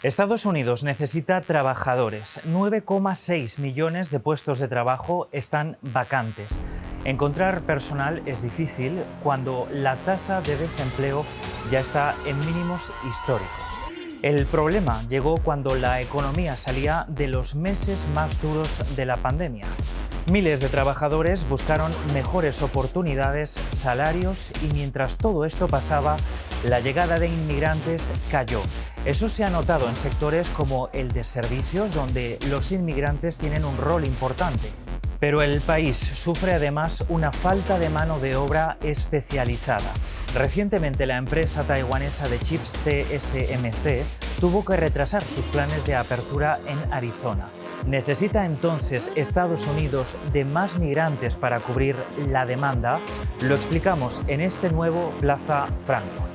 Estados Unidos necesita trabajadores. 9,6 millones de puestos de trabajo están vacantes. Encontrar personal es difícil cuando la tasa de desempleo ya está en mínimos históricos. El problema llegó cuando la economía salía de los meses más duros de la pandemia. Miles de trabajadores buscaron mejores oportunidades, salarios y mientras todo esto pasaba, la llegada de inmigrantes cayó. Eso se ha notado en sectores como el de servicios, donde los inmigrantes tienen un rol importante. Pero el país sufre además una falta de mano de obra especializada. Recientemente la empresa taiwanesa de chips TSMC tuvo que retrasar sus planes de apertura en Arizona. ¿Necesita entonces Estados Unidos de más migrantes para cubrir la demanda? Lo explicamos en este nuevo Plaza Frankfurt.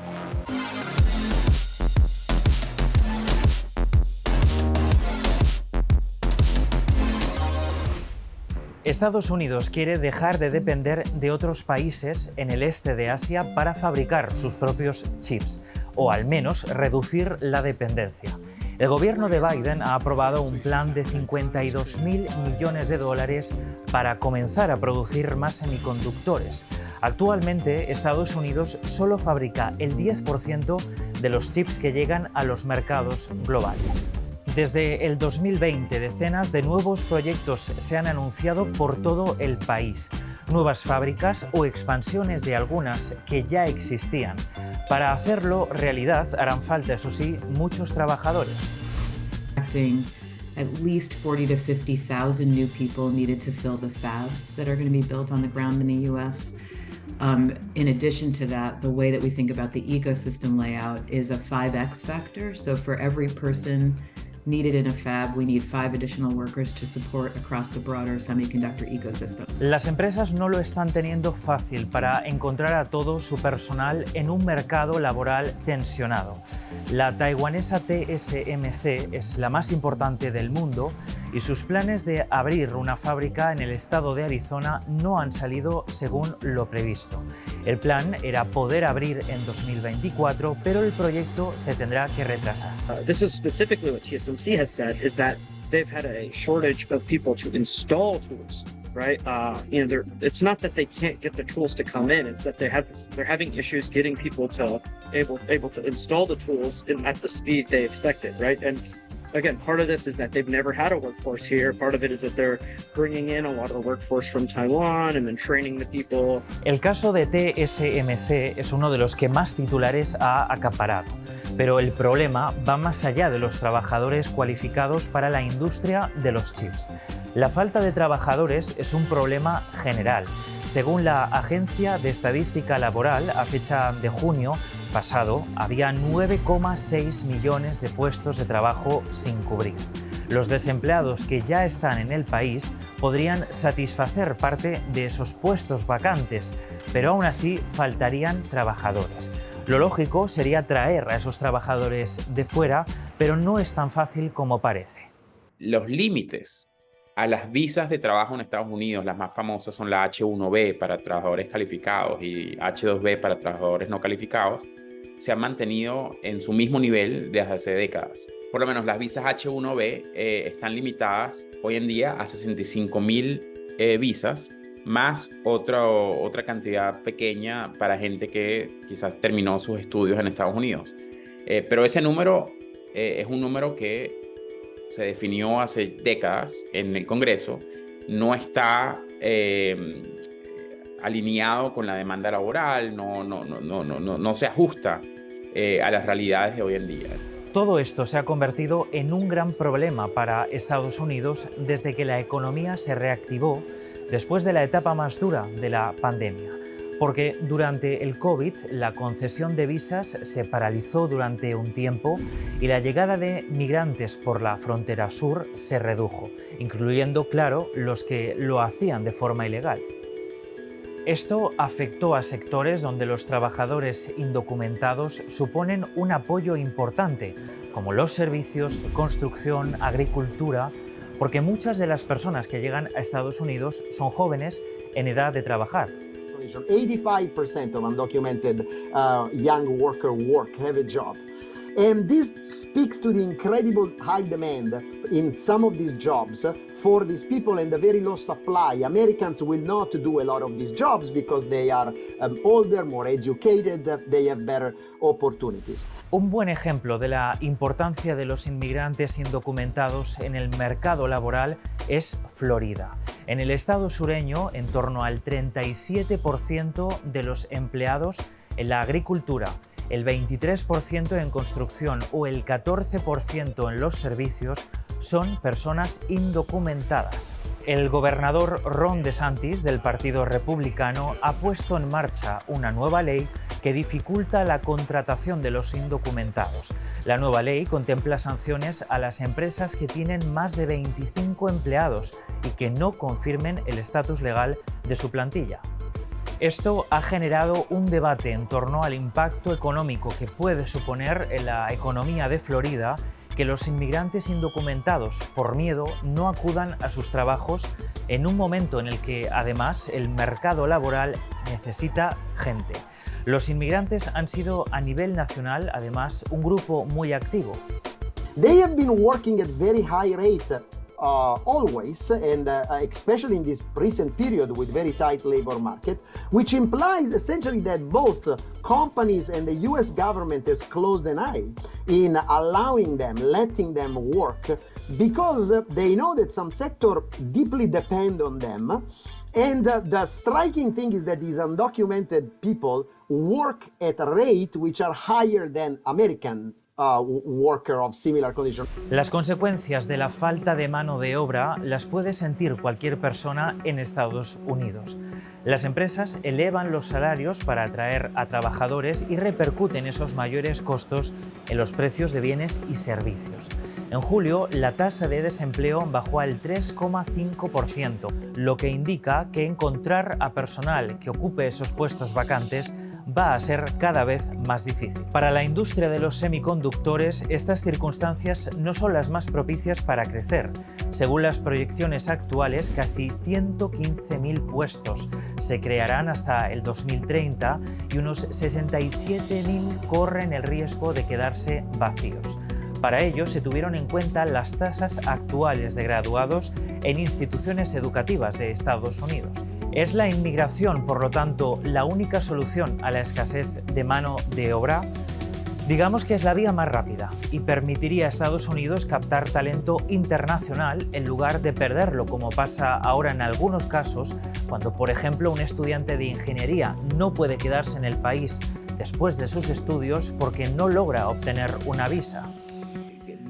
Estados Unidos quiere dejar de depender de otros países en el este de Asia para fabricar sus propios chips, o al menos reducir la dependencia. El gobierno de Biden ha aprobado un plan de 52.000 millones de dólares para comenzar a producir más semiconductores. Actualmente, Estados Unidos solo fabrica el 10% de los chips que llegan a los mercados globales. Desde el 2020, decenas de nuevos proyectos se han anunciado por todo el país, nuevas fábricas o expansiones de algunas que ya existían. Para hacerlo realidad harán falta, eso sí, muchos trabajadores. At least 40 to 50,000 new people needed to fill the fabs that are going to be built on the ground in the U.S. In addition to that, the way that we think about the ecosystem layout is a 5x factor. So for every person needed in a fab, we need 5 additional workers to support across the broader semiconductor ecosystem. Las empresas no lo están teniendo fácil para encontrar a todo su personal en un mercado laboral tensionado. La taiwanesa TSMC es la más importante del mundo y sus planes de abrir una fábrica en el estado de Arizona no han salido según lo previsto. El plan era poder abrir en 2024, pero el proyecto se tendrá que retrasar. This is specifically what TSMC has said, is that they've had a shortage of people to install tools, right? It's not that they can't get the tools to come in; it's that they're having issues getting people to able to install the tools at the speed they expected, right? And again, part of this is that they've never had a workforce here. Part of it is that they're bringing in a lot of the workforce from Taiwan and then training the people. El caso de TSMC es uno de los que más titulares ha acaparado, pero el problema va más allá de los trabajadores cualificados para la industria de los chips. La falta de trabajadores es un problema general. Según la Agencia de Estadística Laboral, a fecha de junio pasado, había 9,6 millones de puestos de trabajo sin cubrir. Los desempleados que ya están en el país podrían satisfacer parte de esos puestos vacantes, pero aún así faltarían trabajadores. Lo lógico sería traer a esos trabajadores de fuera, pero no es tan fácil como parece. Los límites a las visas de trabajo en Estados Unidos, las más famosas son la H1B para trabajadores calificados y H2B para trabajadores no calificados, se han mantenido en su mismo nivel desde hace décadas. Por lo menos las visas H1B están limitadas hoy en día a 65.000 visas, más otra cantidad pequeña para gente que quizás terminó sus estudios en Estados Unidos. Pero ese número es un número que se definió hace décadas en el Congreso, no está alineado con la demanda laboral, no se ajusta a las realidades de hoy en día. Todo esto se ha convertido en un gran problema para Estados Unidos desde que la economía se reactivó después de la etapa más dura de la pandemia. Porque durante el COVID la concesión de visas se paralizó durante un tiempo y la llegada de migrantes por la frontera sur se redujo, incluyendo, claro, los que lo hacían de forma ilegal. Esto afectó a sectores donde los trabajadores indocumentados suponen un apoyo importante, como los servicios, construcción, agricultura, porque muchas de las personas que llegan a Estados Unidos son jóvenes en edad de trabajar. 85% of undocumented young worker have a job. And this speaks to the incredible high demand in some of these jobs for these people and the very low supply. Americans will not do a lot of these jobs because they are older, more educated, they have better opportunities. Un buen ejemplo de la importancia de los inmigrantes indocumentados en el mercado laboral es Florida. En el estado sureño, en torno al 37% de los empleados en la agricultura, el 23% en construcción o el 14% en los servicios son personas indocumentadas. El gobernador Ron DeSantis del Partido Republicano ha puesto en marcha una nueva ley que dificulta la contratación de los indocumentados. La nueva ley contempla sanciones a las empresas que tienen más de 25 empleados y que no confirmen el estatus legal de su plantilla. Esto ha generado un debate en torno al impacto económico que puede suponer en la economía de Florida que los inmigrantes indocumentados, por miedo, no acudan a sus trabajos en un momento en el que, además, el mercado laboral necesita gente. Los inmigrantes han sido, a nivel nacional, además, un grupo muy activo. They have been working at very high rate always, and especially in this recent period with very tight labor market, which implies essentially that both companies and the US government has closed an eye in allowing them, letting them work, because they know that some sector deeply depend on them. And the striking thing is that these undocumented people work at a rate which are higher than American worker of similar condition. Las consecuencias de la falta de mano de obra las puede sentir cualquier persona en Estados Unidos. Las empresas elevan los salarios para atraer a trabajadores y repercuten esos mayores costos en los precios de bienes y servicios. En julio, la tasa de desempleo bajó al 3,5%, lo que indica que encontrar a personal que ocupe esos puestos vacantes va a ser cada vez más difícil. Para la industria de los semiconductores, estas circunstancias no son las más propicias para crecer. Según las proyecciones actuales, casi 115.000 puestos se crearán hasta el 2030 y unos 67.000 corren el riesgo de quedarse vacíos. Para ello se tuvieron en cuenta las tasas actuales de graduados en instituciones educativas de Estados Unidos. ¿Es la inmigración, por lo tanto, la única solución a la escasez de mano de obra? Digamos que es la vía más rápida y permitiría a Estados Unidos captar talento internacional en lugar de perderlo, como pasa ahora en algunos casos, cuando, por ejemplo, un estudiante de ingeniería no puede quedarse en el país después de sus estudios porque no logra obtener una visa.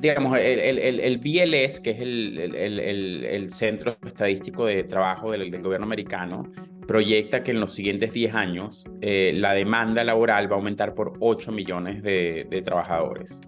Digamos, el BLS, que es el Centro Estadístico de Trabajo del gobierno americano, proyecta que en los siguientes 10 años la demanda laboral va a aumentar por 8 millones de trabajadores.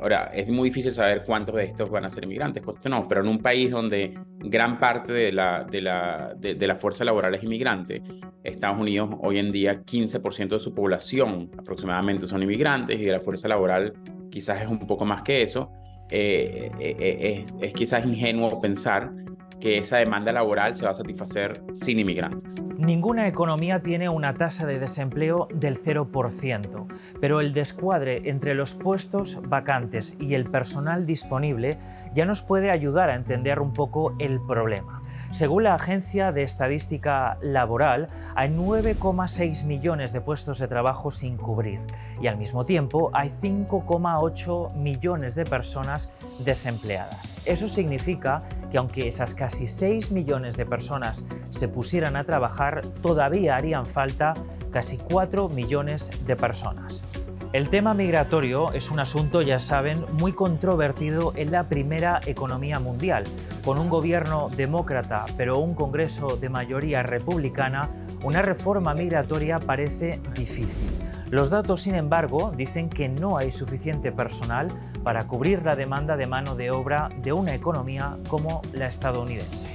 Ahora, es muy difícil saber cuántos de estos van a ser inmigrantes, cuántos no, pero en un país donde gran parte de la fuerza laboral es inmigrante, Estados Unidos hoy en día 15% de su población aproximadamente son inmigrantes y de la fuerza laboral quizás es un poco más que eso, es quizás ingenuo pensar que esa demanda laboral se va a satisfacer sin inmigrantes. Ninguna economía tiene una tasa de desempleo del 0%, pero el descuadre entre los puestos vacantes y el personal disponible ya nos puede ayudar a entender un poco el problema. Según la Agencia de Estadística Laboral, hay 9,6 millones de puestos de trabajo sin cubrir y al mismo tiempo hay 5,8 millones de personas desempleadas. Eso significa que aunque esas casi 6 millones de personas se pusieran a trabajar, todavía harían falta casi 4 millones de personas. El tema migratorio es un asunto, ya saben, muy controvertido en la primera economía mundial. Con un gobierno demócrata, pero un Congreso de mayoría republicana, una reforma migratoria parece difícil. Los datos, sin embargo, dicen que no hay suficiente personal para cubrir la demanda de mano de obra de una economía como la estadounidense.